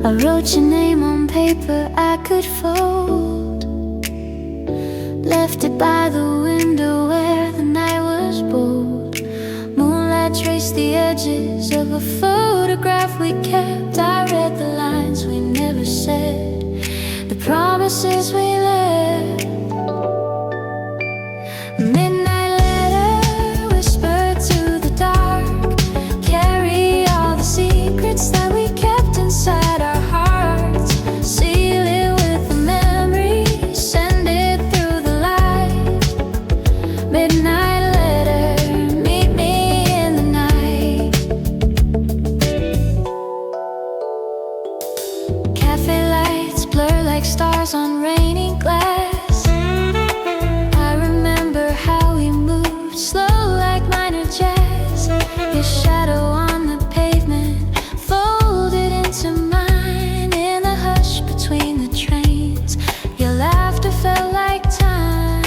I wrote your name on paper I could fold, left it by the window where the night was bold. Moonlight traced the edges of a photograph we kept. I read the lines we never said, the promises we left. Midnight letter whispered to the dark, carry all the secrets that we kept inside our hearts. Seal it with a memory, send it through the light. Midnight letter, meet me in the night. Café lights blur like stars on rainy glass. I remember how we moved slow like minor jazz. Your shadow on the pavement folded into mine in the hush between the trains. Your laughter felt like time.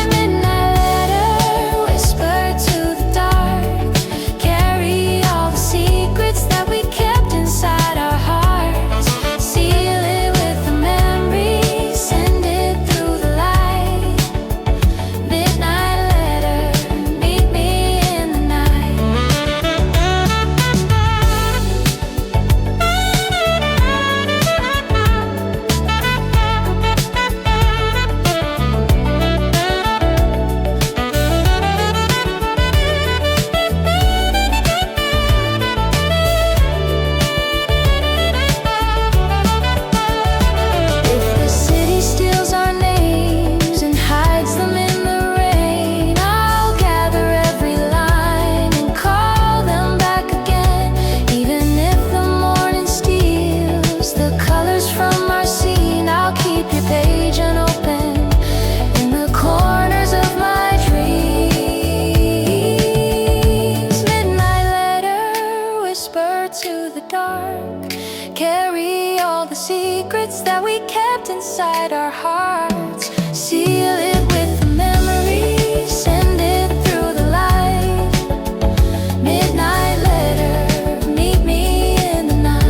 Midnight letter whispered to the dark, carry all the secrets that we kept inside our hearts. Seal it with a memory, send it through the light. Midnight letter, meet me in the night. If the city steals our names and hides them in the rain, I'll gather every line and call them back again. Even if the morning steals the colors from our scene, I'll keep your page unopened in the corners of my dreams. Midnight letter whisper to the dark, carry all the secrets that we kept inside our hearts. Seal it with a memory, send it through the light. Midnight letter, meet me in the night.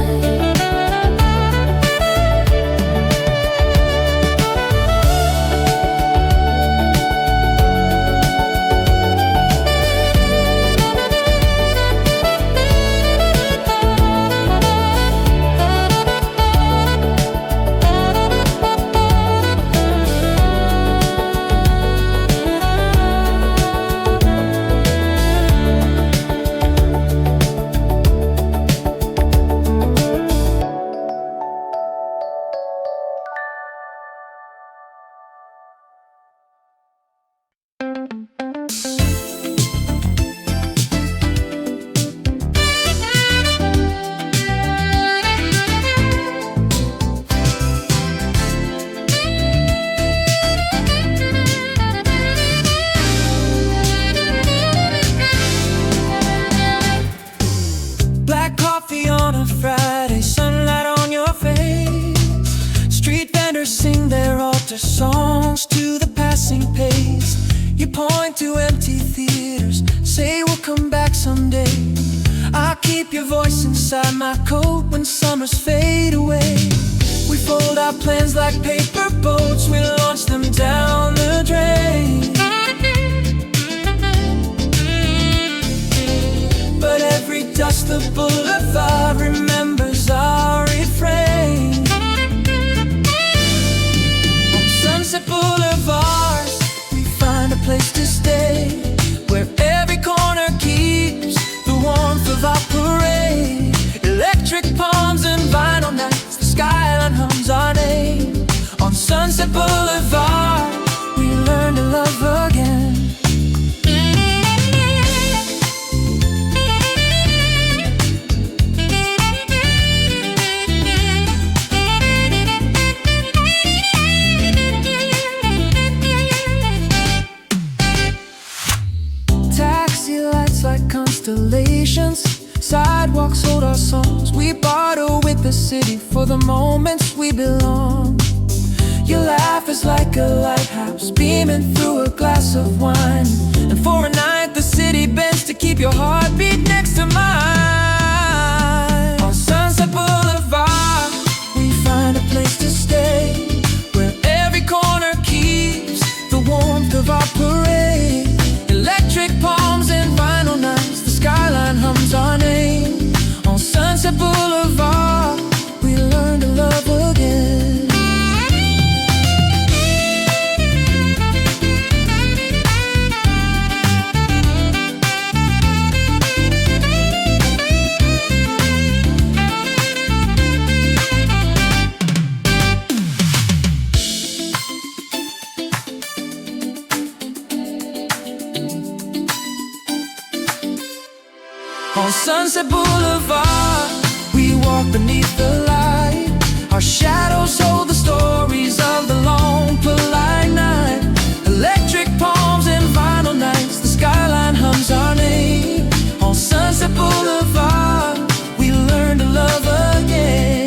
Black coffee on a Friday, sunlight on your face. Street vendors sing their altar songs to the passing pace. You point to empty theaters, say we'll come back someday. I'll keep your voice inside my coat when summers fade away. We fold our plans like paper boats, we launch them down the drain. But every dust the boulevard remembers our refrain. On Sunset Boulevard, we find a place to stay, where every corner keeps the warmth of our parade. Electric palms and vinyl nights, the skyline hums our name. On Sunset Boulevard, we learn to love again. constellations. Sidewalks hold our songs. We barter with the city for the moments we belong. Your laugh is like a lighthouse beaming through a glass of wine. And for a night the city bends to keep your heartbeat next to mine. On Sunset Boulevard we find a place to stay, where every corner keeps the warmth of our parade. Electric palms and vinyl nights, the skyline hums our name. On Sunset Boulevard we learn to love again. On Sunset Boulevard we walk beneath the light. Our shadows hold the stories of the long polite night. Electric palms and vinyl nights, the skyline hums our name. On Sunset Boulevard we learn to love again.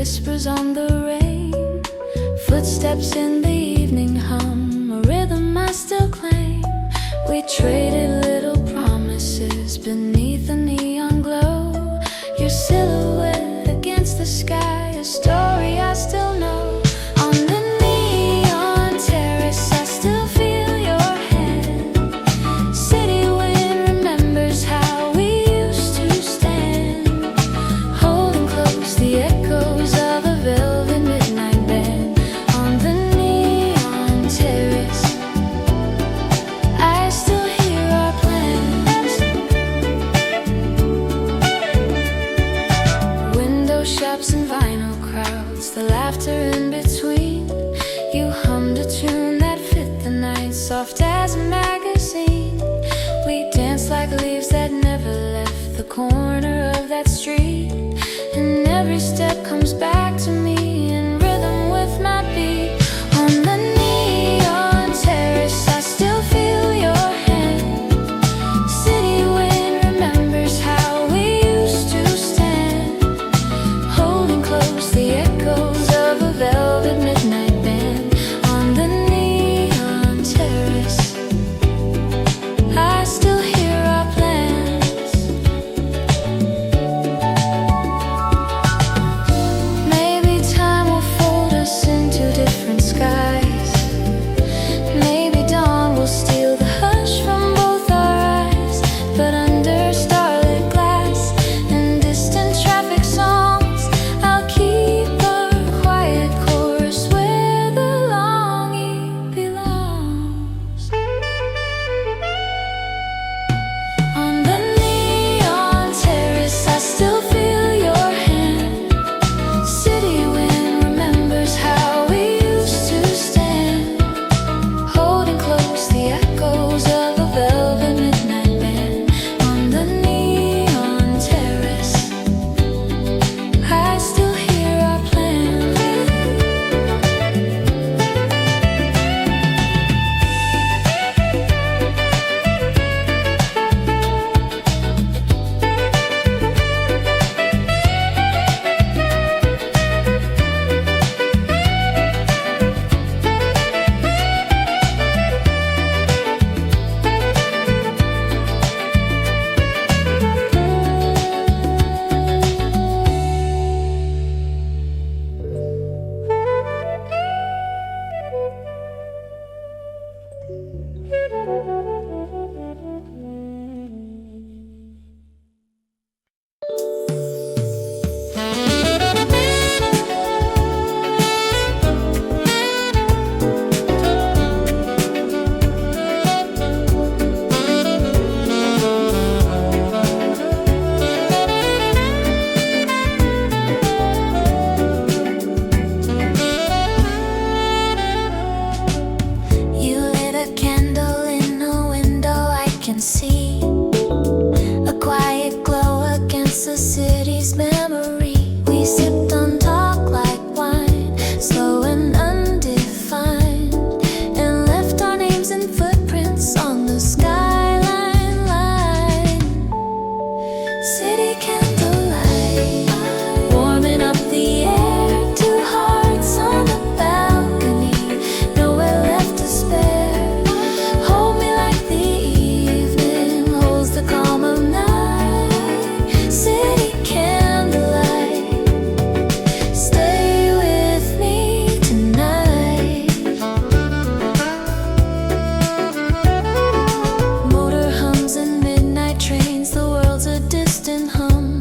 whispers on the rain, footsteps in the evening hum, a rhythm I still claim. We traded little promises beneath the neon glow. Your silhouette against the sky, a story I still know. On the neon terrace, I still feel your hand. City wind remembers how we used to stand, holding close the echoes of a velvet midnight band. On the neon terrace, I still hear our plans. Window shops and vinyl crowds, the laughter in between. You hummed a tune that fit the night, soft as a magazine. We danced like leaves that never left the corner of that street. And every step comes back to me in rhythm with my beat. On the neon terrace, I still feel your hand. City wind remembers how we used to stand, holding close the echoes of a velvet midnight band. On the neon terrace, I still hear our plans. Maybe time will fold us into different skies. Maybe dawn will steal the hush from both our eyes. But under starlit glass and distant traffic songs, I'll keep our quiet chorus where the longing belongs. On the neon terrace, I still feel your hand. City wind remembers how we used to stand, holding close the echoes of a velvet midnight band. On the neon terrace, I still hear our plans. You lit a candle in a window I can see, a quiet glow against the city's memory. We sipped on talk like wine, slow and undefined, and left our names and footprints on the skyline line. City candlelight, warming up the air, two hearts on the balcony, nowhere left to spare. Hold me like the evening holds the calm of night. City candlelight, stay with me tonight. Motor hums and midnight trains, the world's a distant hum.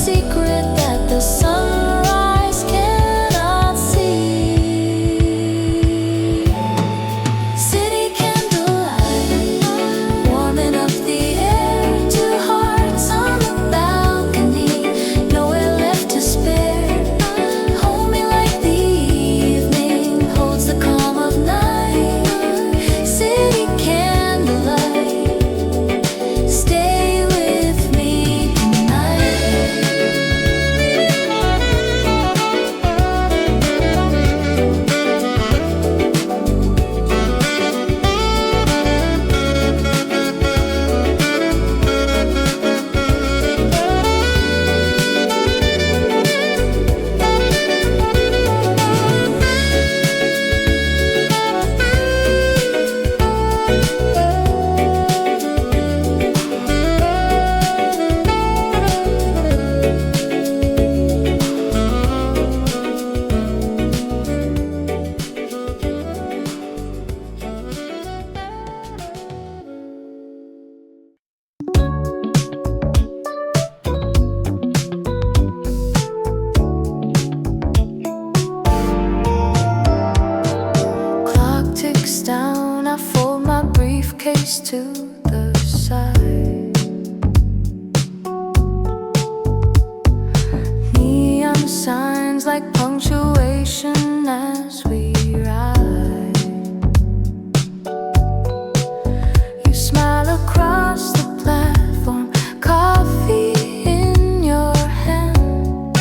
secret that the sunrise cannot see. City candlelight, warming up the air. Two hearts on the balcony, nowhere left to spare. Hold me like the evening holds the calm of night. City candlelight, stay with me tonight. Clock ticks down, I fold my briefcase to the side. Neon signs like punctuation as we ride. You smile across the platform, coffee in your hand.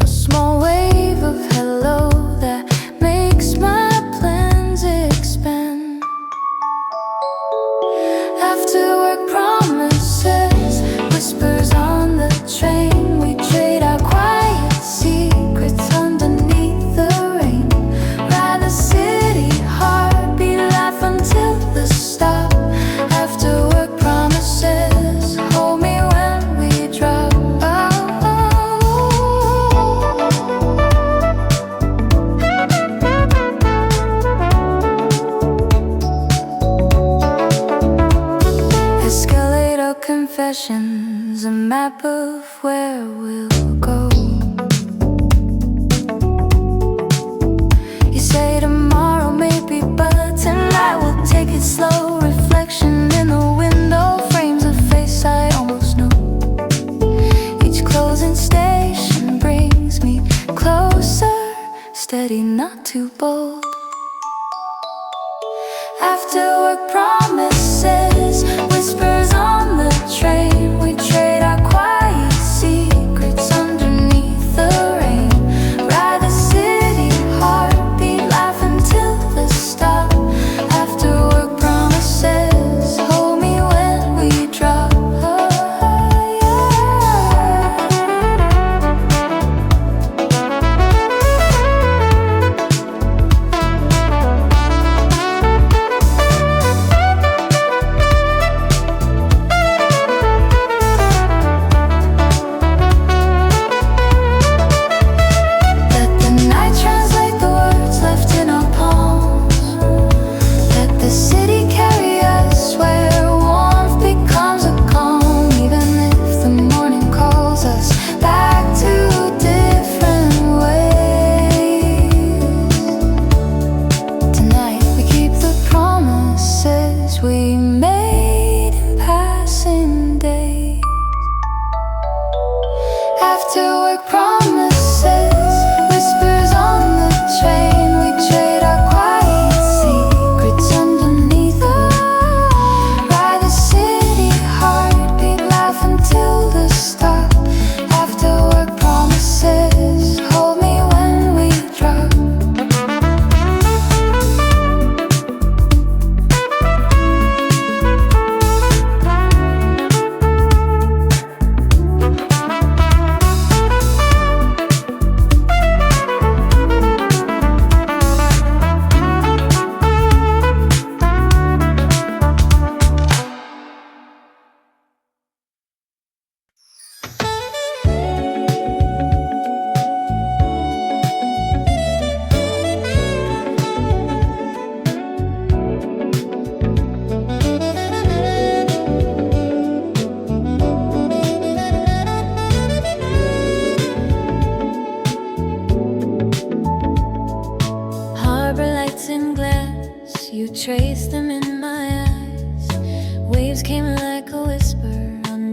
A small wave of hello that makes my plans expand. Afterwork promises, whispers on the train. We trade our quiet secrets underneath the rain. Ride the city heartbeat, laugh until the stop. Afterwork promises, hold me when we drop. Escalator confessions, a map of where we'll go. You say tomorrow maybe, but tonight we'll take it slow. Reflection in the window frames a face I almost know. Each closing station brings me closer, steady, not too bold. Afterwork promises, whispers on the train. We trade our quiet secrets underneath the rain. Ride the city heartbeat, laugh until the stop. Afterwork promises, hold me when we drop.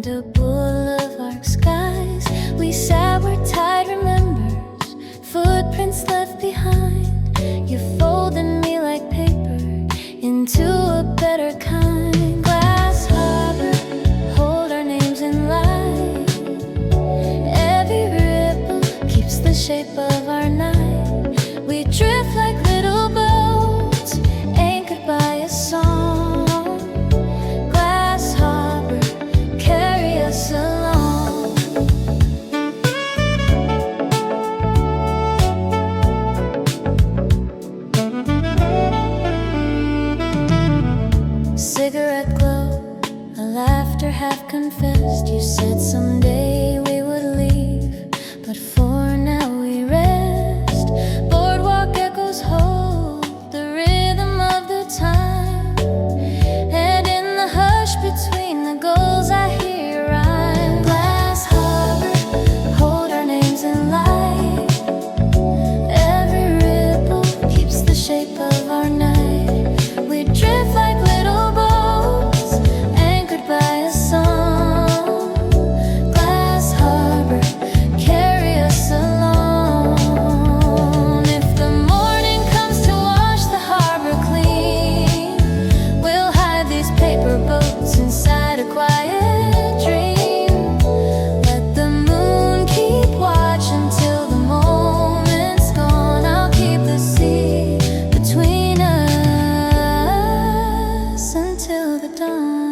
under boulevard skies. We sat where tide remembers, footprints left behind. You folded me like paper into a better kind. Glass harbor, hold our names in light. Every ripple keeps the shape of our night. We drift like little boats, anchored by a song. Glass harbor, carry us along. Cigarette glow, a laughter half confessed. You said someday we would leave, but for now we rest. Boardwalk echoes hold the rhythm of the time, and in the hush between the goals I hear rhyme. Glass harbor, hold our names in light. Every ripple keeps the shape of our night. We drift like little boats, anchored by a song. Glass harbor, carry us along. If the morning comes to wash the harbor clean, we'll hide these paper boats inside a quiet dream. Let the moon keep watch until the moment's gone. I'll keep the sea between us until the dawn.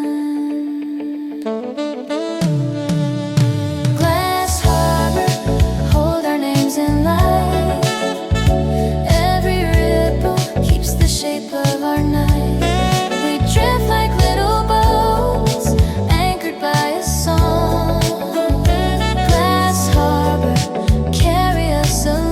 Glass harbor, hold our names in light. Every ripple keeps the shape of our night. We drift like little boats, anchored by a song. Glass harbor, carry us along.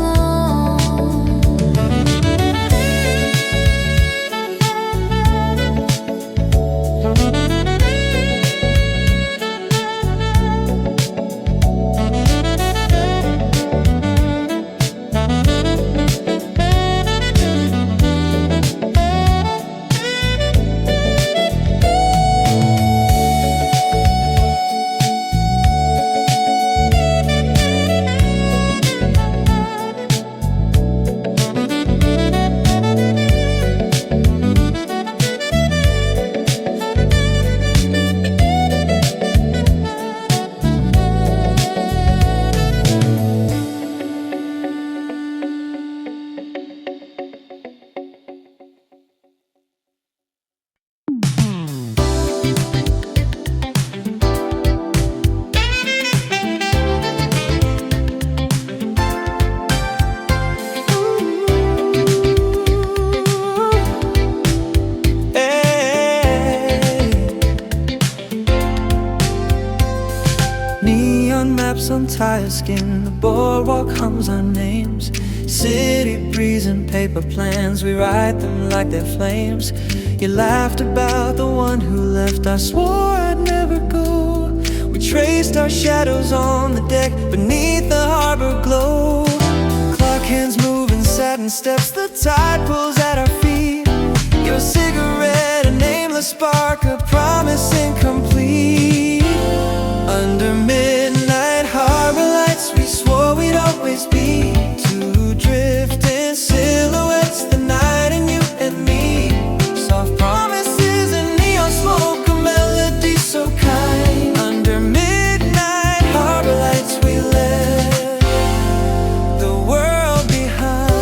Neon maps on tire skin, the boardwalk hums our names. City breeze and paper plans, we write them like they're flames. You laughed about the one who left, I swore I'd never go. We traced our shadows on the deck beneath the harbor glow. Clock hands moving, satin steps, the tide pulls at our feet. Your cigarette, a nameless spark, a promise incomplete. Under midnight harbor lights, we swore we'd always be two drifting silhouettes, the night and you and me. Soft promises and neon smoke, a melody so kind. Under midnight harbor lights, we left the world behind.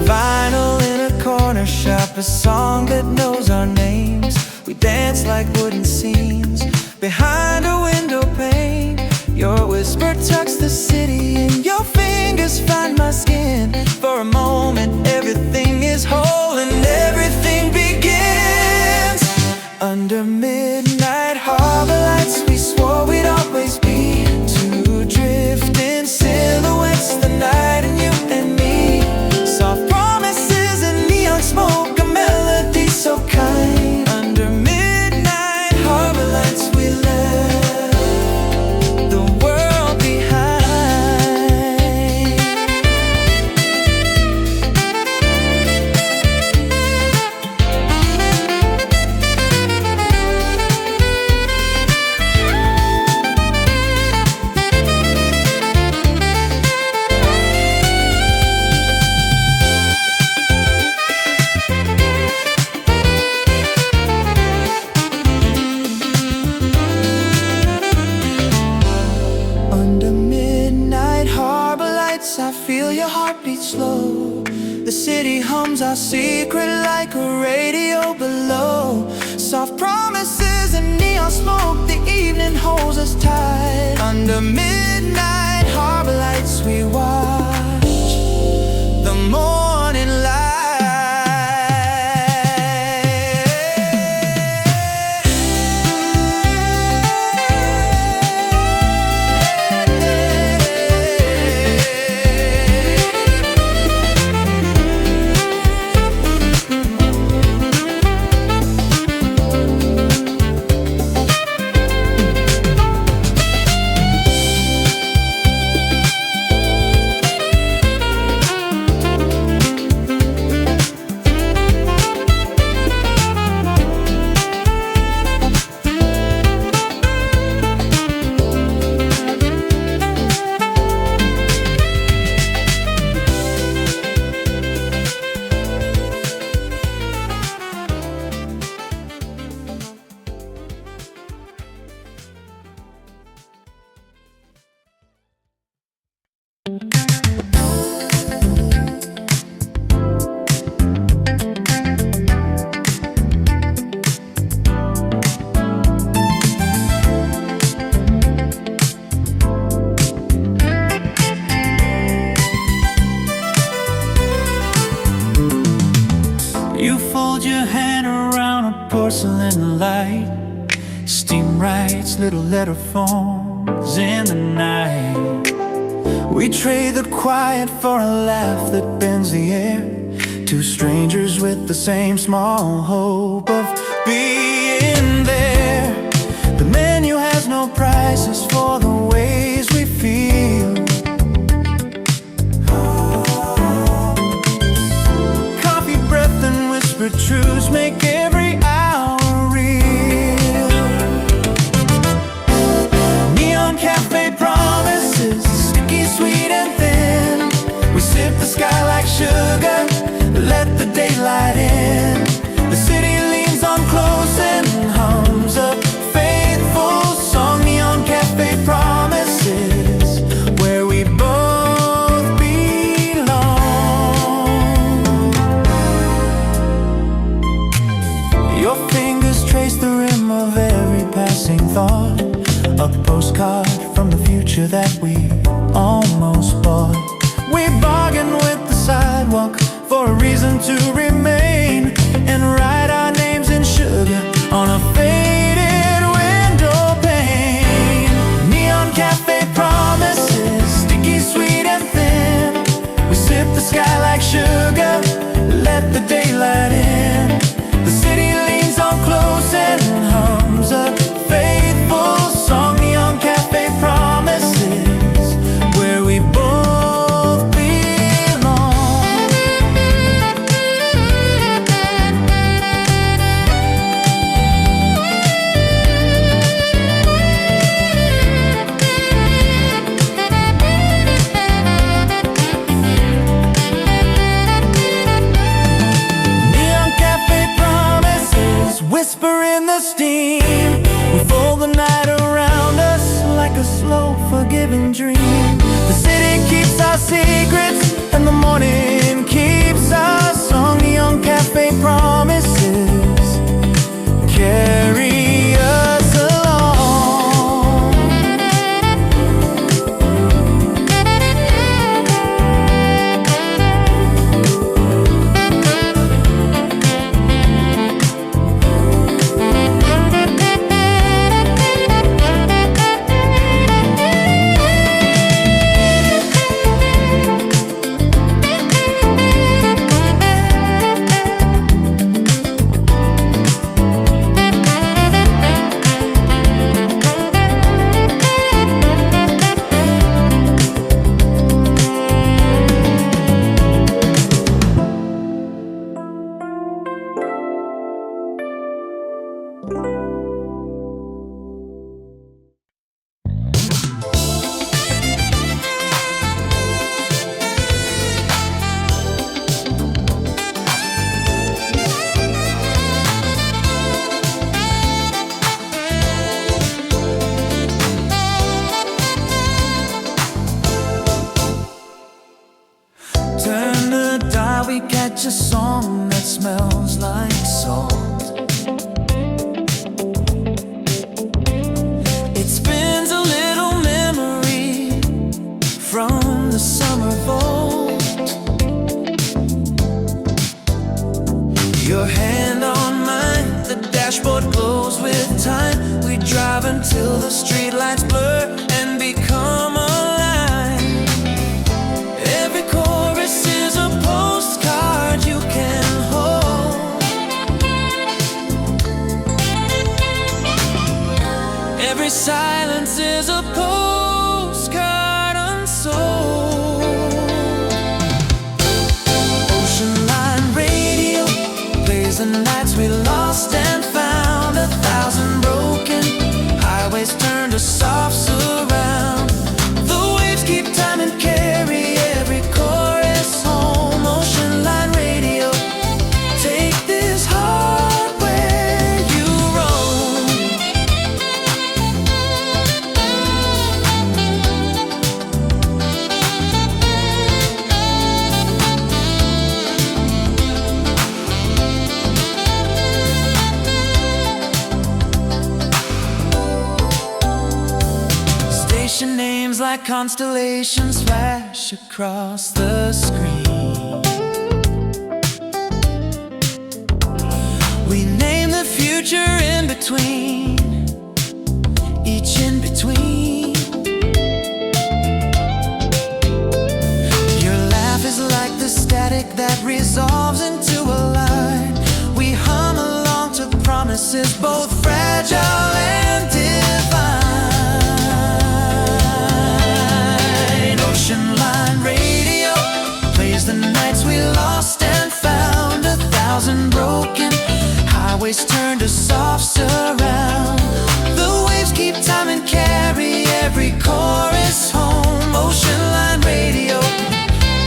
Vinyl in a corner shop, a song that knows our names. We dance like wooden scenes behind a window pane. Your whisper tucks the city in, your fingers find my skin. For a moment everything is whole and everything begins. Under midnight harbor lights, we swore we'd always be two drifting silhouettes, the night and you and me. Soft promises and neon smoke, a melody so kind. Under midnight harbor lights, we left the world behind. heartbeat slow. The city hums our secret like a radio below. Soft promises and neon smoke, the evening holds us tight. Under midnight harbor lights we watch the morning light. You fold your hand around a porcelain light. Steam writes little letter forms in the night. We trade the quiet for a laugh that bends the air. Two strangers with the same small hope of being there. The menu has no prices for the ways we feel. Coffee breath and whispered truths make every hour real. Neon cafe promises, sticky, sweet and thin. We sip the sky like sugar, let the daylight in. The city leans on close and hums a faithful song. Neon cafe promises, where we both belong. Your fingers trace the rim of every passing thought. A postcard from the future that we almost bought. We bargain with the sidewalk for a reason to remain, and write our names in sugar on a faded window pane. Neon cafe promises, sticky, sweet and thin. We sip the sky like sugar, let the daylight in. The city leans on close and hums a faithful song. Neon cafe promises, where we both belong. Neon cafe promises, whisper in the steam. We fold the night around us like a slow, forgiving dream. The city keeps our secrets, and the morning keeps our song. Neon cafe promises carry us along. we catch a song that smells like salt. It spins a little memory from the summer vault. Your hand on mine, the dashboard glows with time. We drive until the streetlights blur and become alive. Every chorus is a postcard you can hold. Every silence is a postcard unsold. Oceanline Radio plays the nights we lost and found. 1,000 broken highways turn to soft surround. The waves keep time and carry every chorus home. Oceanline Radio, take this heart where you roam. Station names like constellations flash across the screen. We name the future in between, each in between. Your laugh is like the static that resolves into a line. We hum along to promises both fragile and divine. Oceanline Radio plays the nights we lost and found. 1,000 broken highways turn to soft surround. The waves keep time and carry every chorus home. Oceanline Radio,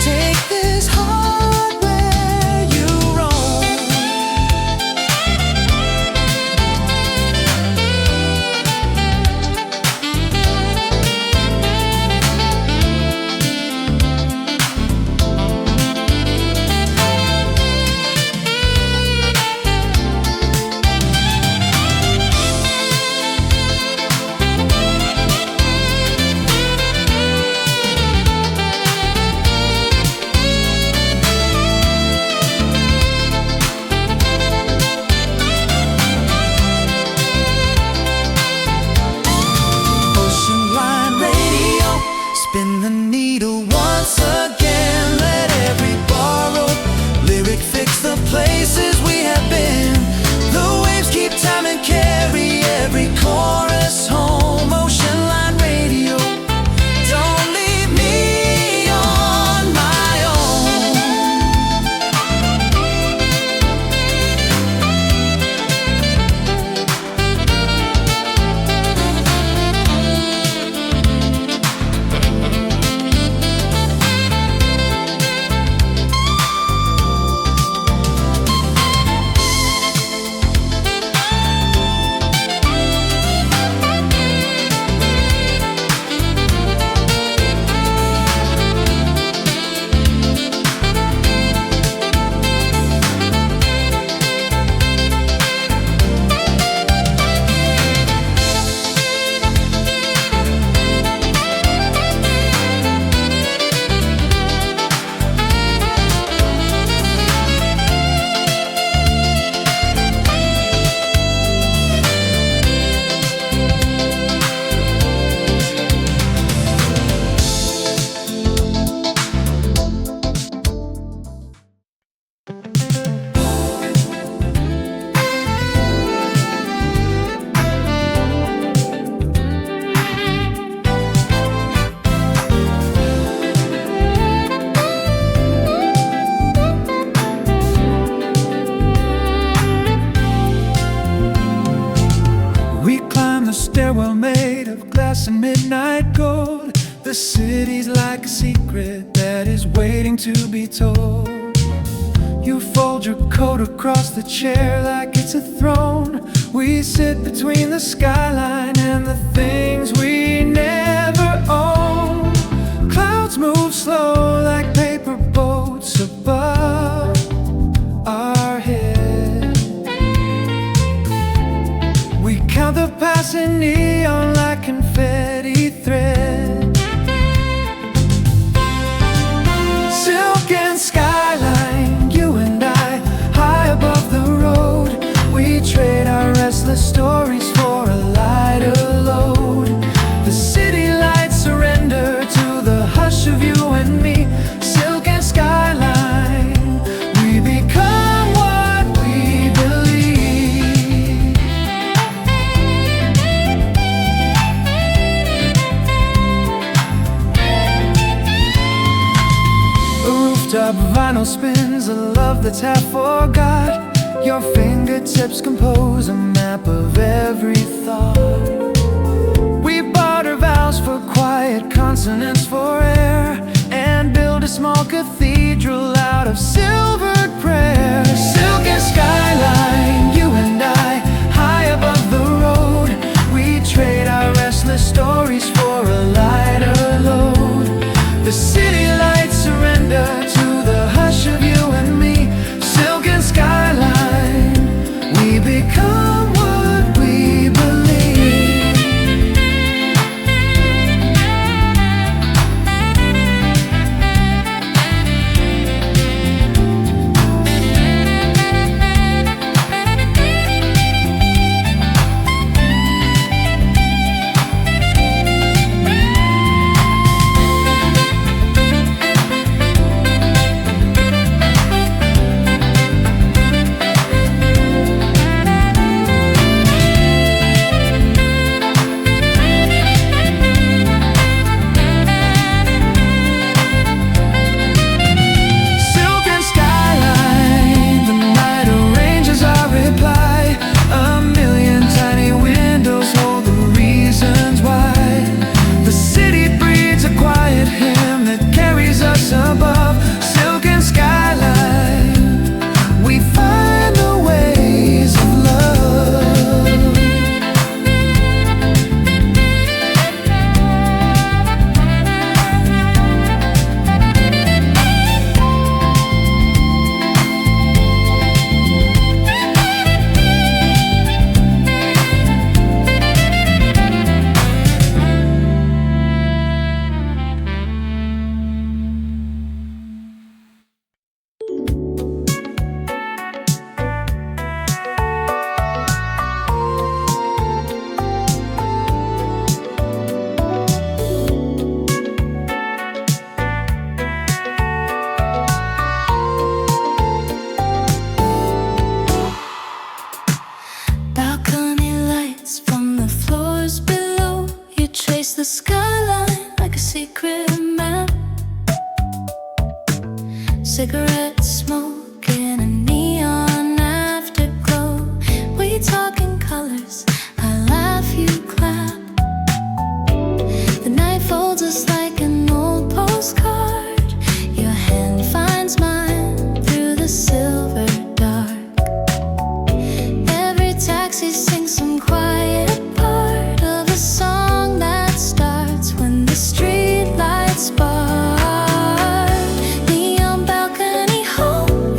take this heart where you roam. Oceanline Radio, spin the needle once again. Let every borrowed lyric fix the places we have been. The waves keep time and carry every chorus home. Oceanline Radio, don't leave me on my own. We climb the stairwell made of glass and midnight gold. The city's like a secret that is waiting to be told. You fold your coat across the chair like it's a throne. We sit between the skyline and the things we never own. Clouds move slow like paper boats above. spins, a love that's half forgot. Your fingertips compose a map of every thought. We barter vows for quiet, consonants for air, and build a small cathedral out of silvered prayer. Silken skyline, you and I, high above the road. We trade our restless stories for a lighter load. The city lights surrender to the hush of you and me. Silken skyline, we become what we believe. The skyline like a secret map. Cigarette smoke in a neon afterglow. We talk in colors, I laugh, you clap. The night folds us like an old postcard. Your hand finds mine through the silver dark. Every taxi sings some quiet part of a song that starts when the street lights spark. Neon balcony home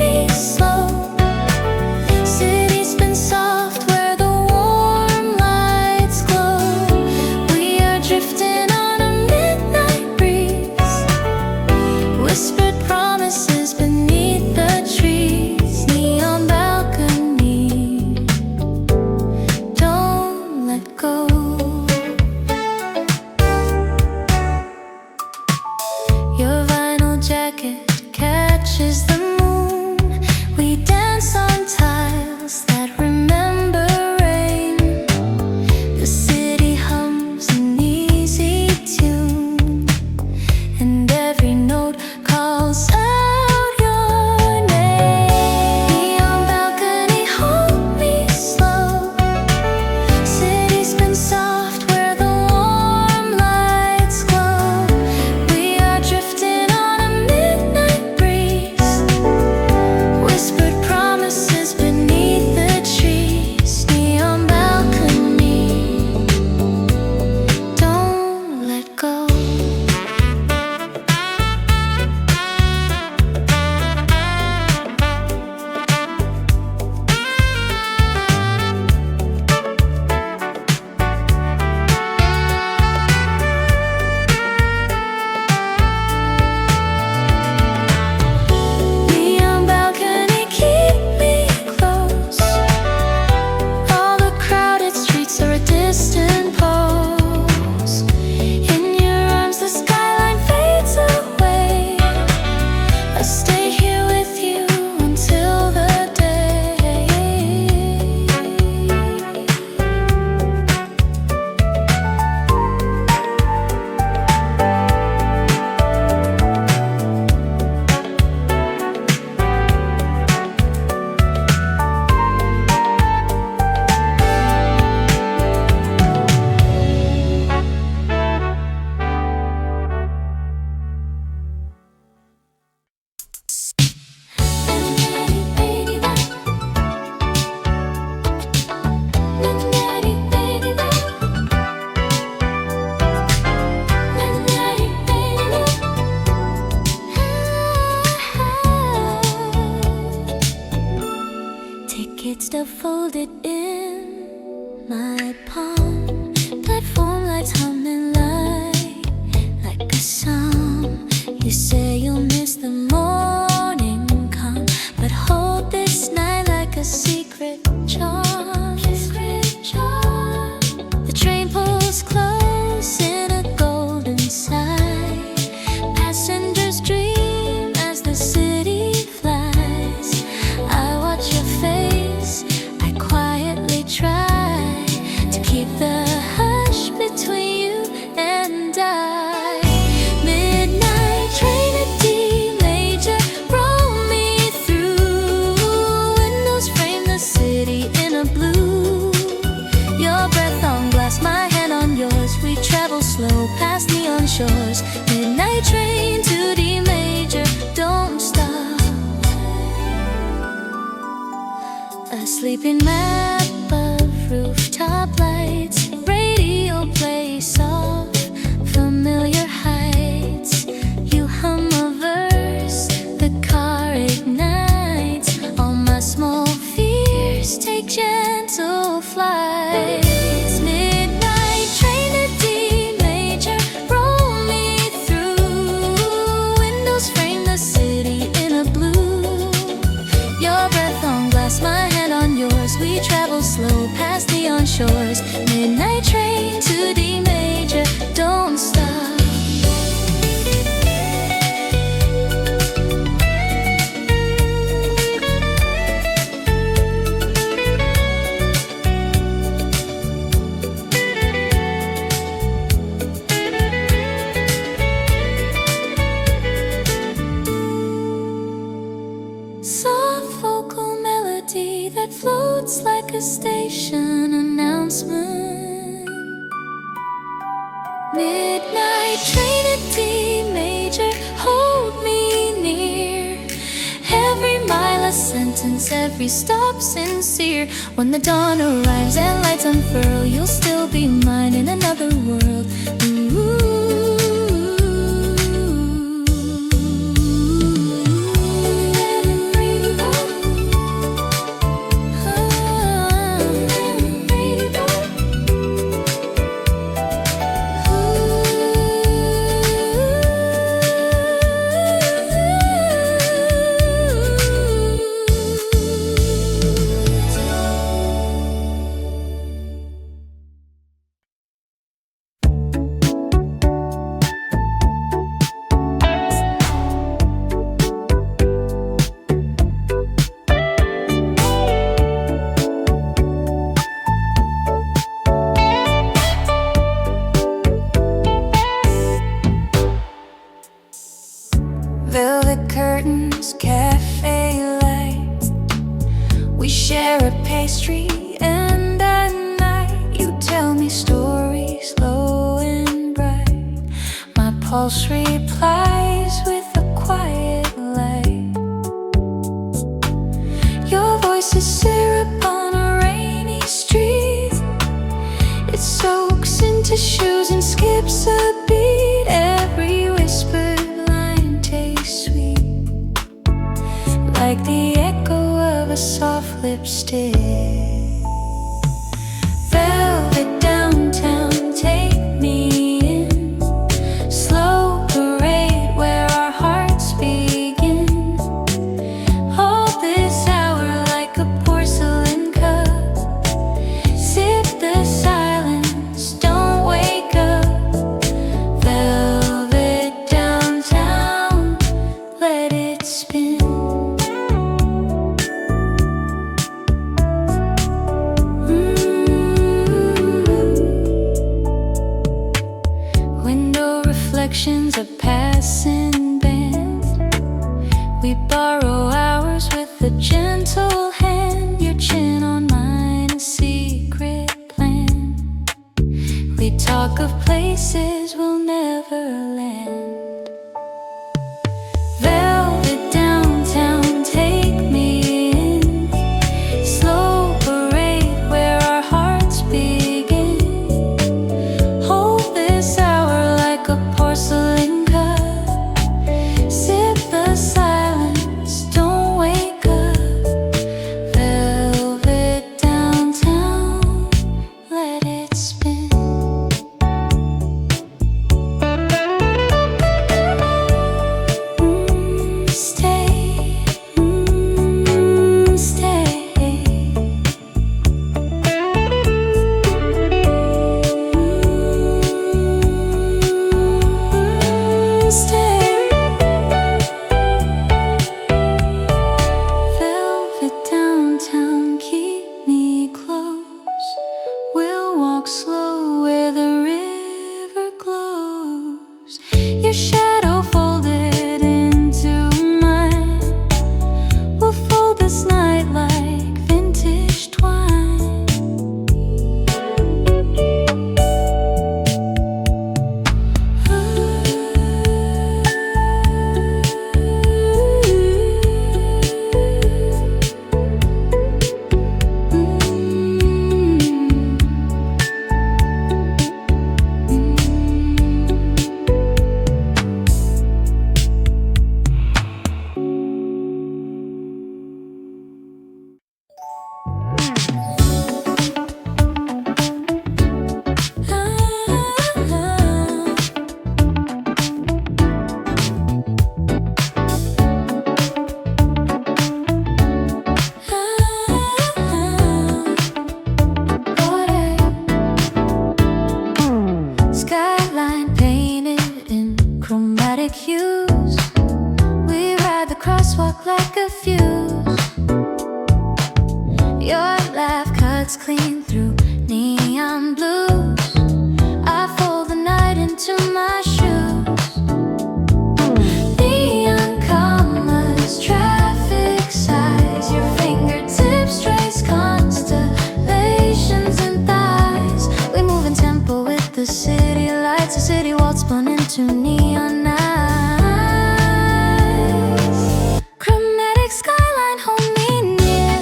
sheets still folded in my palm. Platform lights humming like a song. You say you'll miss the morning come, but hold this night like a secret charm. The train pulls close in a golden sigh. Passengers dream as the city flies. I watch your face, I quietly try to keep the hush between you and I. Midnight train at D major, roll me through. Windows frame the city in a blue. Your breath on glass, my hand on yours. We travel slow past neon shores. Midnight train to D major, don't stop. A sleeping map of rooftop lights. Radio plays soft, familiar heights. You hum a verse, the car ignites. All my small fears take gentle flights. Midnight train to D major, roll me through. Windows frame the city in a blue. Your breath on glass, my hand on yours. We travel slow past neon shores. Midnight train to D major, don't stop. Soft vocal melody that floats like a station announcement. Midnight train at D major, hold me near. Every mile a sentence, every stop sincere. When the dawn arrives and lights unfurl, you'll still be mine in another world. Ooh. Velvet curtains, cafe lights. We share a pastry and at night you tell me stories low and bright. My pulse replies with a quiet light. Your voice is syrup on a rainy street. It soaks into shoes and skips a beat. Every whispered line tastes sweet, like the echo of a soft lipstick. Velvet downtown, take me in. Slow parade where our hearts begin. Hold this hour like a porcelain cup. Sip the silence, don't wake up. Velvet downtown, let it spin. Window reflections, a passing band. We borrow hours with a gentle hand. Your chin on mine, a secret plan. We talk of places we'll never land. Velvet downtown, take me in. Slow parade where our hearts begin. Hold this hour like a porcelain cup. Sip the silence, don't wake up. Velvet smoke like a fuse. Your laugh cuts clean through neon blues. I fold the night into my shoes. Neon commas, traffic size. Your fingertips trace constellations and thighs. We move in tempo with the city lights. A city waltz spun into neon nights. Chromatic skyline, hold me near.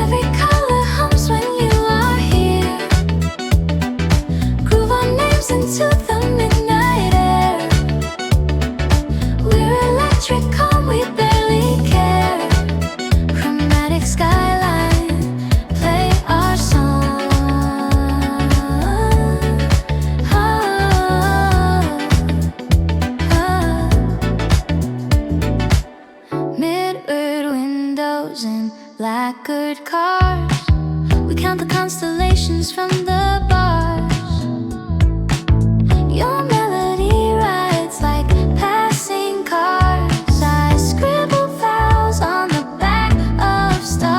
Every color hums when you are here. Groove our names into the midnight air. We're electric, calm, we barely care. Chromatic skyline, play our song. Mirrored windows and lacquered cars. We count the constellations from the bars. Your melody rides like passing cars. I scribble vows on the back of stars.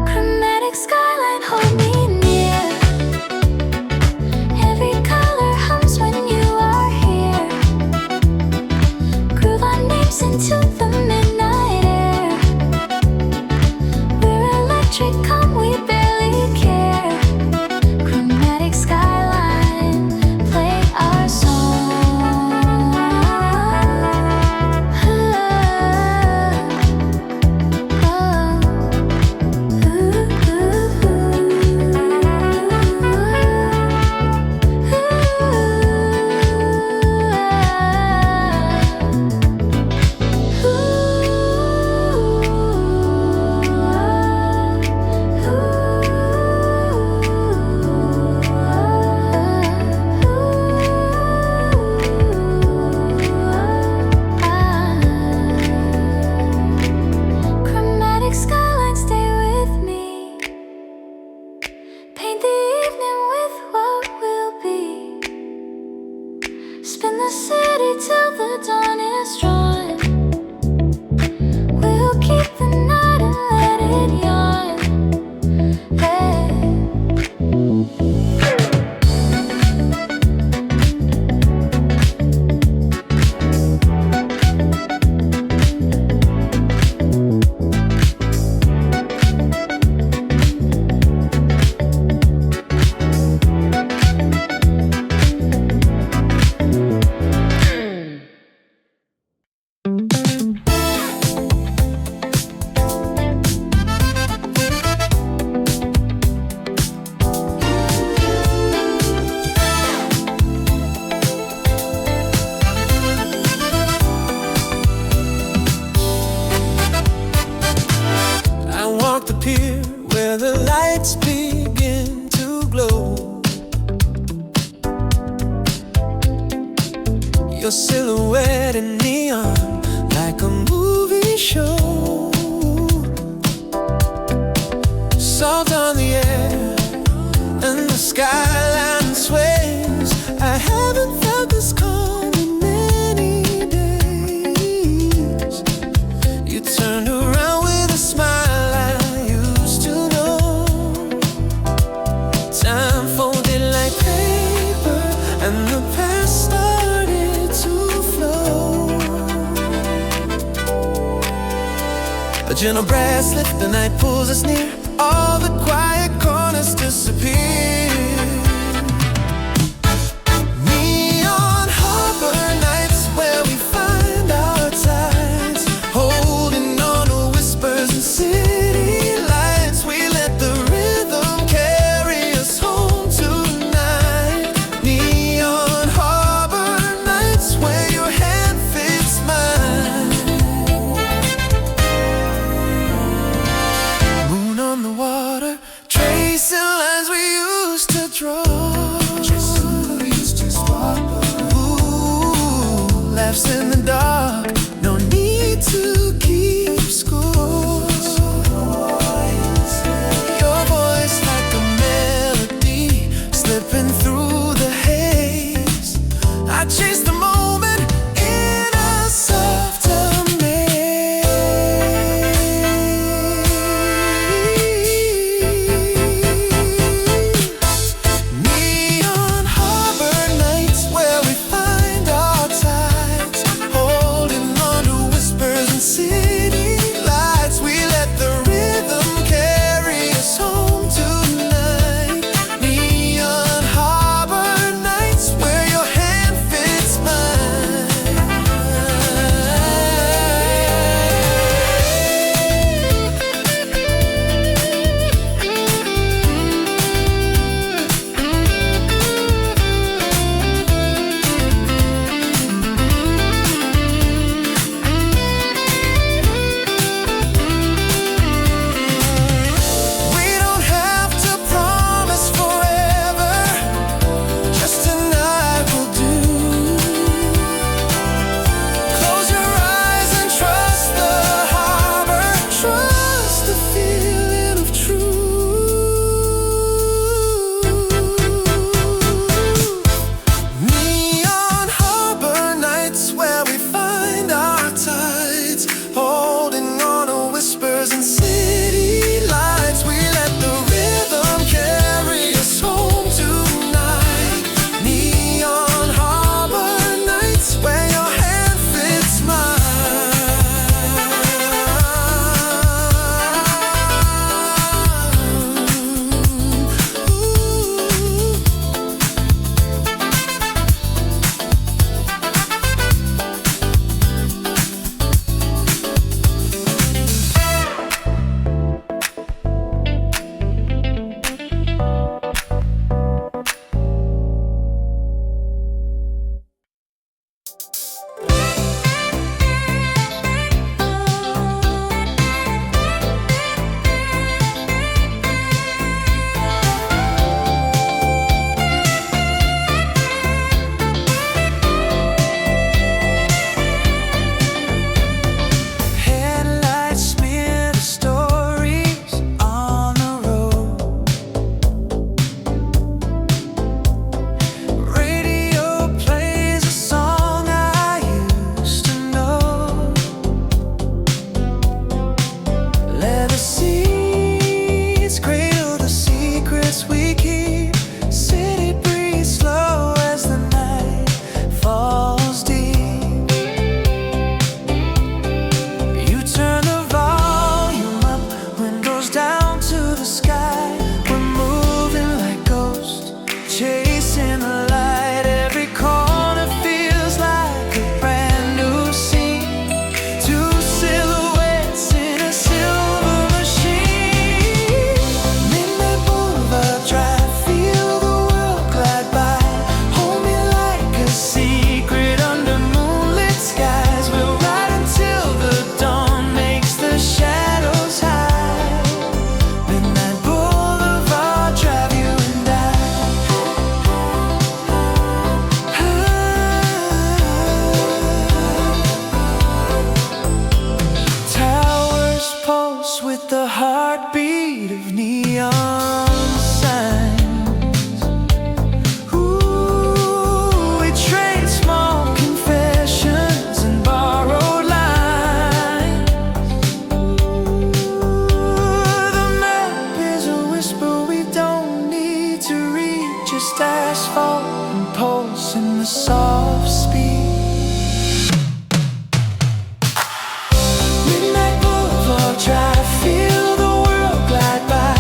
Chromatic skyline, hold me near. Every color hums when you are here. Groove our names into the midnight air. We're electric, calm, we barely care. Chromatic skyline, play our song. Chromatic skyline, stay with me. Paint the evening with what will be. Spin the city till the dawn is drawn. We'll keep the night and let it yawn. Hey. I walk the pier where the lights begin to glow. Your silhouette in neon like a movie show. Salt on the air and the skyline sways. I haven't felt this calm in many days. You turned around with a smile I used to know. Time folded like paper and the past started to flow. A gentle brass lift, the night pulls us near. All the quiet corners disappear. Neon harbor nights where we find our tides. Holding on to whispers and city lights. We let the rhythm carry us home tonight. Neon harbor nights where your hand fits mine. Moon on the water, tracing lines we used to draw. Ooh, laughs in the dark, no need to keep score. Your voice like a melody. just asphalt and pulse in the soft speed. Midnight Boulevard Drive, feel the world glide by.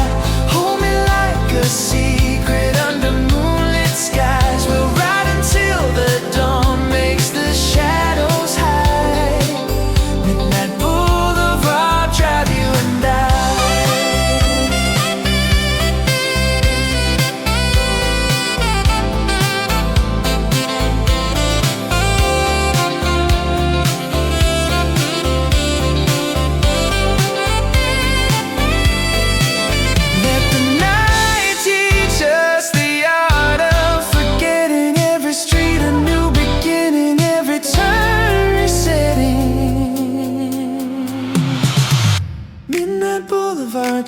Hold me like a secret under moonlit skies. We'll ride until the dawn makes the shadows hide. Midnight Boulevard Drive, you and I.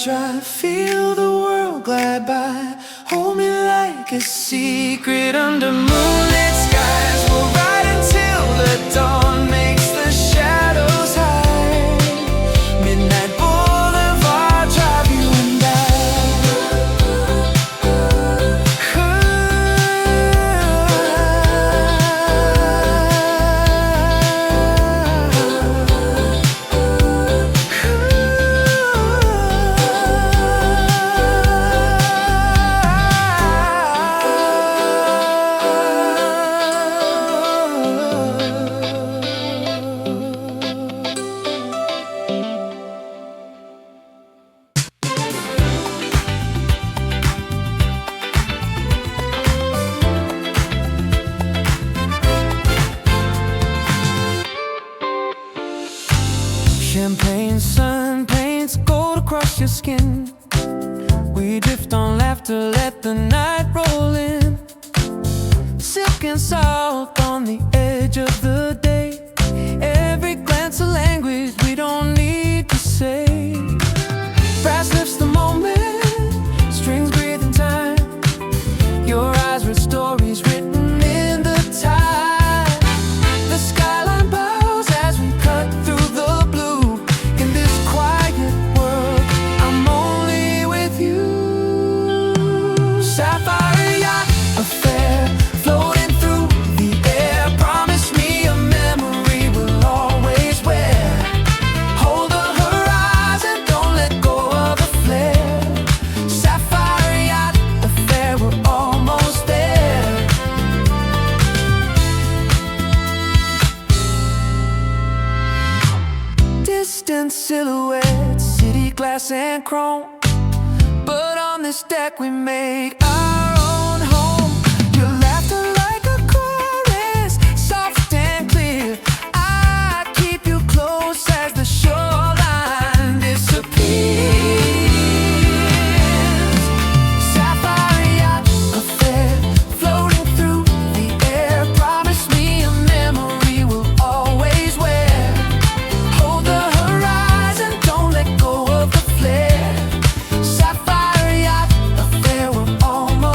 Drive, feel the world glide by. Hold me like a secret under moonlit skies. We'll ride until the dawn makes the shadows hide. Midnight Boulevard Drive, you and champagne sun paints gold across your skin. We drift on laughter, let the night roll in. Silk and salt on the edge of the day. Every glance a language we don't need to say. Brass lifts the moment, strings breathe in time. Your eyes read stories written in the tide. The skyline bows as we cut through the blue. In this quiet world, I'm only with you. Sapphire yacht affair, floating through the air. Promise me a memory we'll always wear. Hold the horizon, don't let go of the flare. Sapphire yacht affair, we're almost there. Distant silhouettes, city glass and chrome. But on this deck we make our own home. Your laughter like a chorus, soft and clear. I keep you close as the shoreline disappears. Sapphire yacht affair, floating through the air. Promise me a memory we'll always wear. Hold the horizon, don't let go of the flare. Sapphire yacht affair, we're almost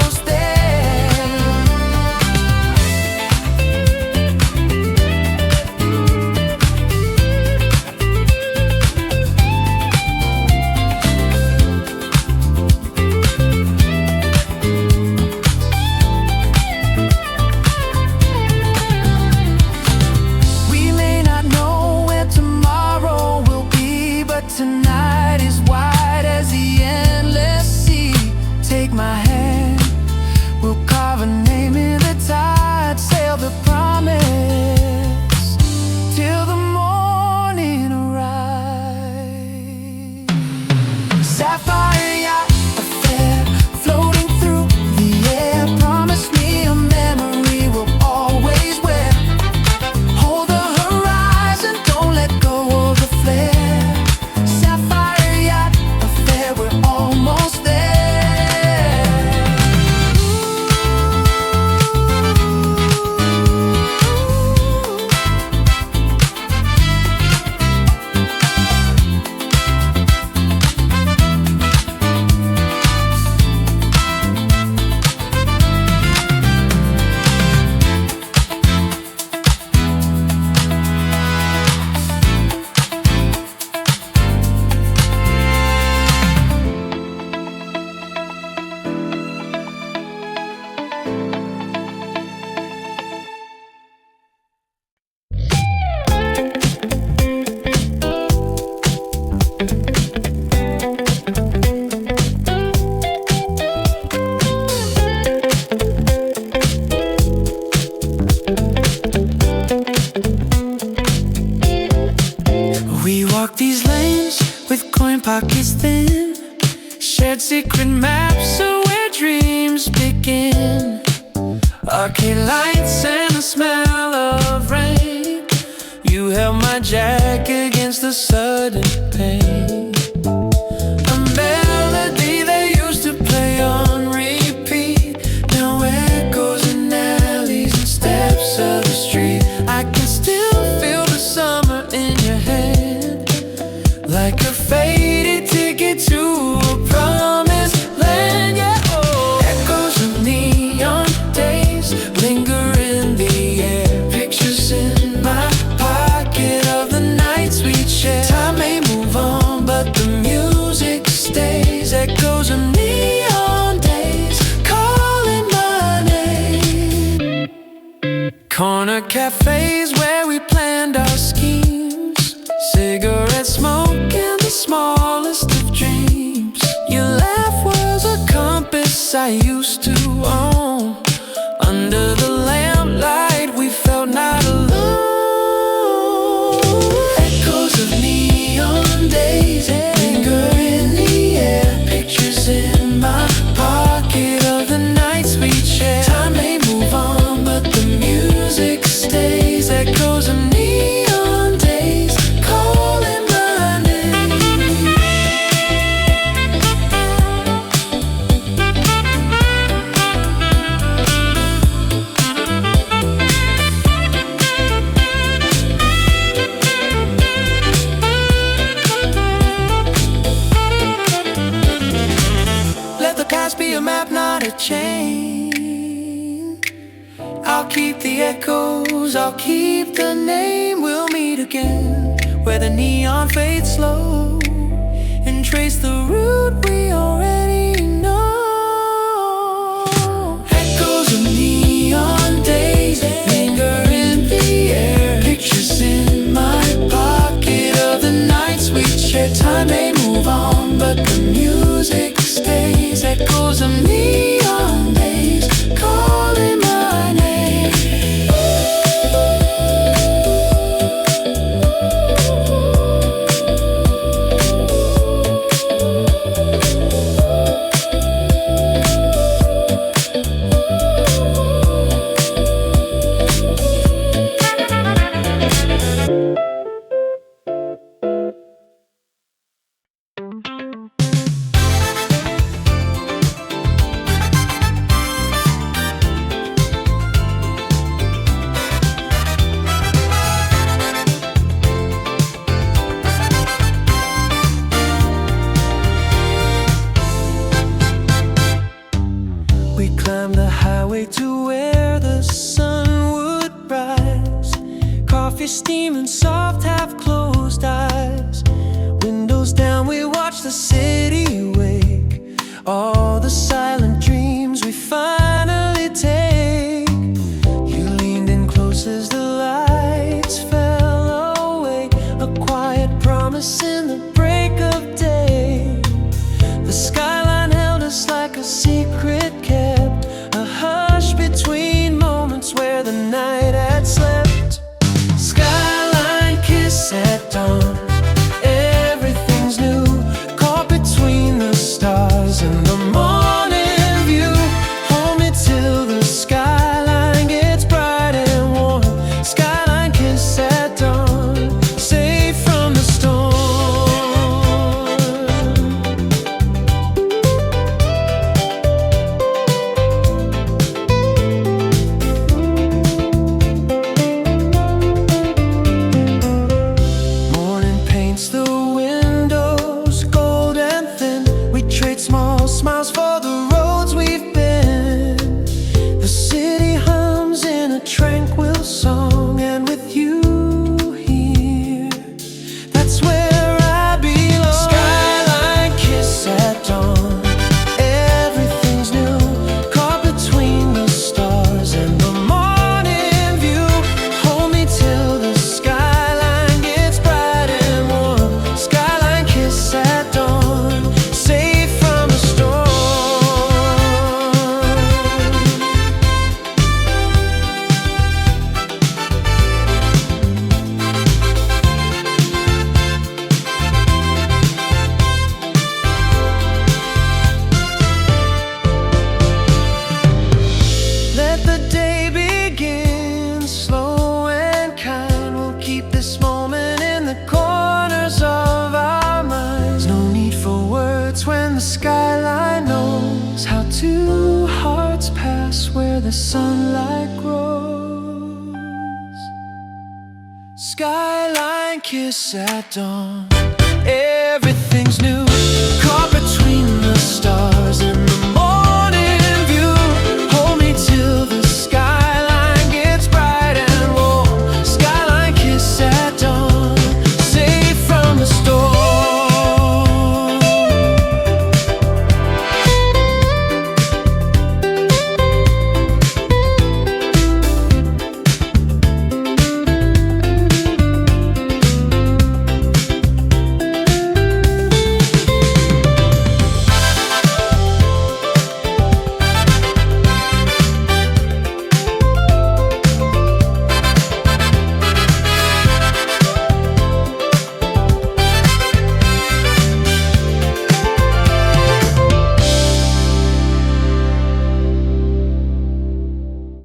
pockets thin, shared secret maps of where dreams begin. Arcade lights and the smell of rain. You held my jack against the sudden pain. A melody they used to play on repeat now echoes in alleys and steps of the street. I can still feel the summer in your hand, like a faded ticket to a promised land. Yeah, oh, echoes of neon days linger in the air. Pictures in my pocket of the nights we'd share. Time may move on, but the music stays. Echoes of neon days calling my name. Corner cafes where we planned our schemes, cigarette smoke and the smallest of dreams. Your laugh was a compass I used to own. Under the lamplight we felt not alone. Echoes of neon days linger in the air. Pictures in my pocket of the nights we'd share. Time may move on, but the music stays. Echoes of neon days calling my name. Let the past be a map, not a chain. I'll keep the echoes, I'll keep the name. We'll meet again where the neon fades slow and trace the route we already know. Echoes of neon days linger in the air. Pictures in my pocket of the nights we'd share. Time may move on, but the music stays. Echoes of neon days calling my name. We climbed the highway to where the sun would rise. Coffee steaming soft, half-closed eyes. Windows down, we watched the city wake. All the silent dreams we finally take. You leaned in close as the lights fell away. A quiet promise in the break of day. The skyline held us like a secret kept, a hush between moments where the night had slept. Skyline kiss at dawn, everything's new, caught between the stars and the morning view. Hold the sunlight grows. Skyline kiss at dawn. Everything's new, caught between the stars.